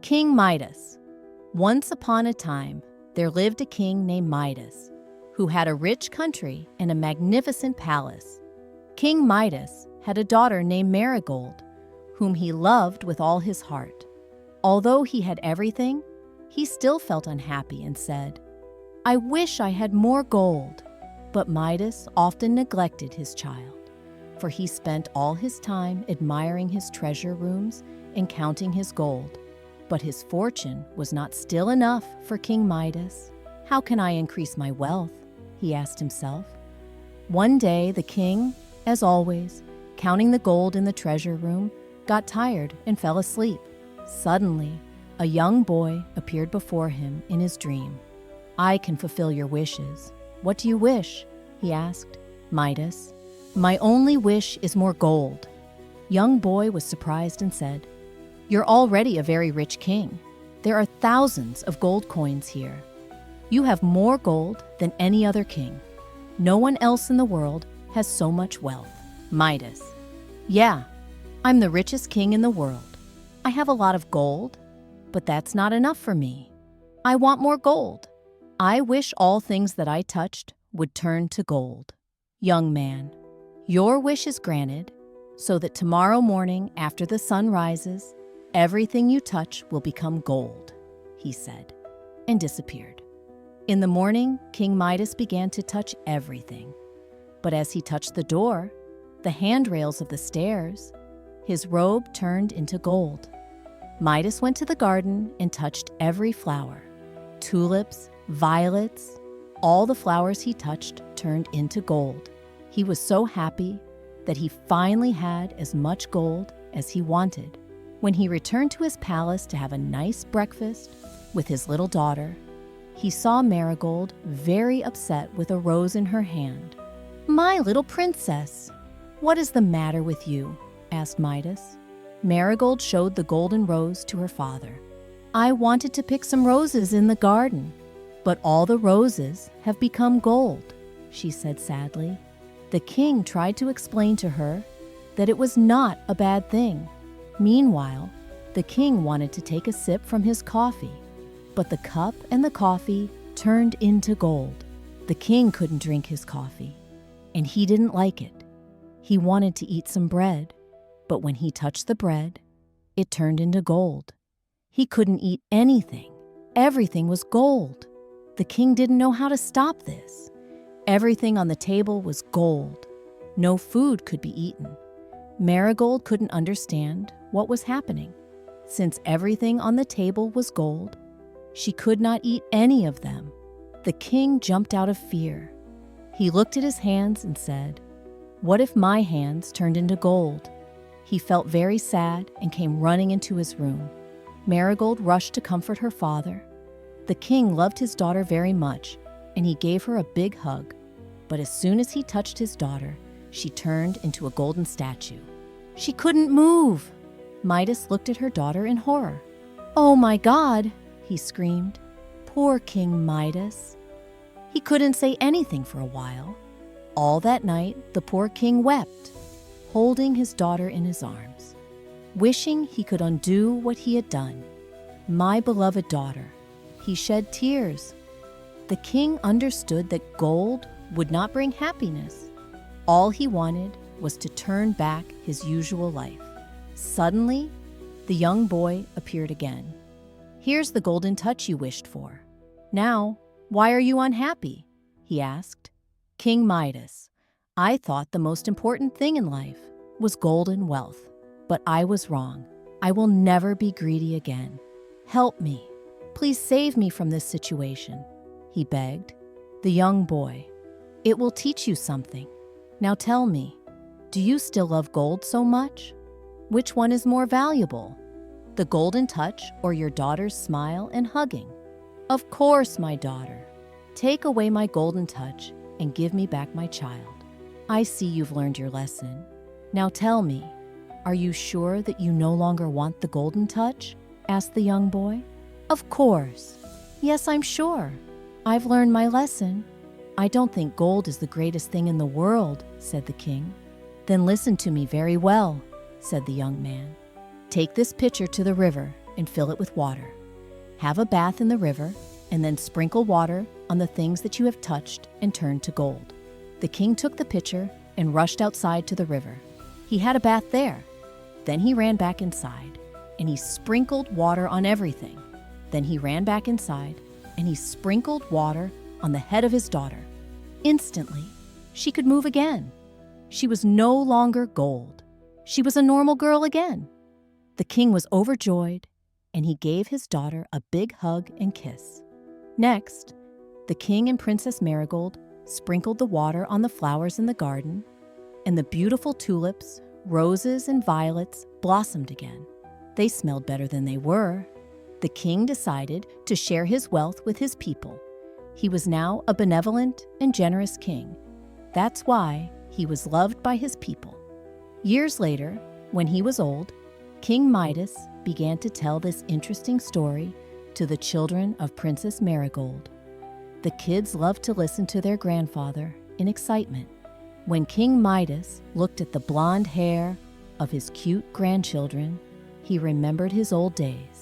King Midas. Once upon a time, there lived a king named Midas, who had a rich country and a magnificent palace. King Midas had a daughter named Marigold, whom he loved with all his heart. Although he had everything, he still felt unhappy and said, "I wish I had more gold." But Midas often neglected his child, for he spent all his time admiring his treasure rooms and counting his gold. But his fortune was not still enough for King Midas. "How can I increase my wealth?" he asked himself. One day, the king, as always, counting the gold in the treasure room, got tired and fell asleep. Suddenly, a young boy appeared before him in his dream. "I can fulfill your wishes. What do you wish?" he asked. "Midas, my only wish is more gold." Young boy was surprised and said, "You're already a very rich king. There are thousands of gold coins here. You have more gold than any other king. No one else in the world has so much wealth." Midas: "Yeah, I'm the richest king in the world. I have a lot of gold, but that's not enough for me. I want more gold. I wish all things that I touched would turn to gold." "Young man, your wish is granted, so that tomorrow morning after the sun rises, everything you touch will become gold," he said, and disappeared. In the morning, King Midas began to touch everything. But as he touched the door, the handrails of the stairs, his robe turned into gold. Midas went to the garden and touched every flower. Tulips, violets, all the flowers he touched turned into gold. He was so happy that he finally had as much gold as he wanted. When he returned to his palace to have a nice breakfast with his little daughter, he saw Marigold very upset with a rose in her hand. "My little princess, what is the matter with you?" asked Midas. Marigold showed the golden rose to her father. "I wanted to pick some roses in the garden, but all the roses have become gold," she said sadly. The king tried to explain to her that it was not a bad thing. Meanwhile, the king wanted to take a sip from his coffee, but the cup and the coffee turned into gold. The king couldn't drink his coffee, and he didn't like it. He wanted to eat some bread, but when he touched the bread, it turned into gold. He couldn't eat anything. Everything was gold. The king didn't know how to stop this. Everything on the table was gold. No food could be eaten. Marigold couldn't understand what was happening. Since everything on the table was gold, she could not eat any of them. The king jumped out of fear. He looked at his hands and said, "What if my hands turned into gold?" He felt very sad and came running into his room. Marigold rushed to comfort her father. The king loved his daughter very much, and he gave her a big hug. But as soon as he touched his daughter, she turned into a golden statue. She couldn't move. Midas looked at her daughter in horror. "Oh my God," he screamed. "Poor King Midas." He couldn't say anything for a while. All that night, the poor king wept, holding his daughter in his arms, wishing he could undo what he had done. My beloved daughter. He shed tears. The king understood that gold would not bring happiness. All he wanted was to turn back his usual life. Suddenly, the young boy appeared again. "Here's the golden touch you wished for. Now, why are you unhappy?" he asked. "King Midas, I thought the most important thing in life was gold and wealth, but I was wrong. I will never be greedy again. Help me. Please save me from this situation," he begged. The young boy: "It will teach you something. Now tell me, do you still love gold so much? Which one is more valuable, the golden touch or your daughter's smile and hugging?" "Of course, my daughter. Take away my golden touch and give me back my child. I see you've learned your lesson. Now tell me, are you sure that you no longer want the golden touch?" asked the young boy. "Of course. Yes, I'm sure. I've learned my lesson. I don't think gold is the greatest thing in the world," said the king. "Then listen to me very well," said the young man. "Take this pitcher to the river and fill it with water. Have a bath in the river, and then sprinkle water on the things that you have touched and turn to gold." The king took the pitcher and rushed outside to the river. He had a bath there. Then he ran back inside, and he sprinkled water on everything. Then he ran back inside, and he sprinkled water on the head of his daughter. Instantly, she could move again. She was no longer gold. She was a normal girl again. The king was overjoyed, and he gave his daughter a big hug and kiss. Next, the king and Princess Marigold sprinkled the water on the flowers in the garden, and the beautiful tulips, roses, and violets blossomed again. They smelled better than they were. The king decided to share his wealth with his people. He was now a benevolent and generous king. That's why he was loved by his people. Years later, when he was old, King Midas began to tell this interesting story to the children of Princess Marigold. The kids loved to listen to their grandfather in excitement. When King Midas looked at the blonde hair of his cute grandchildren, he remembered his old days.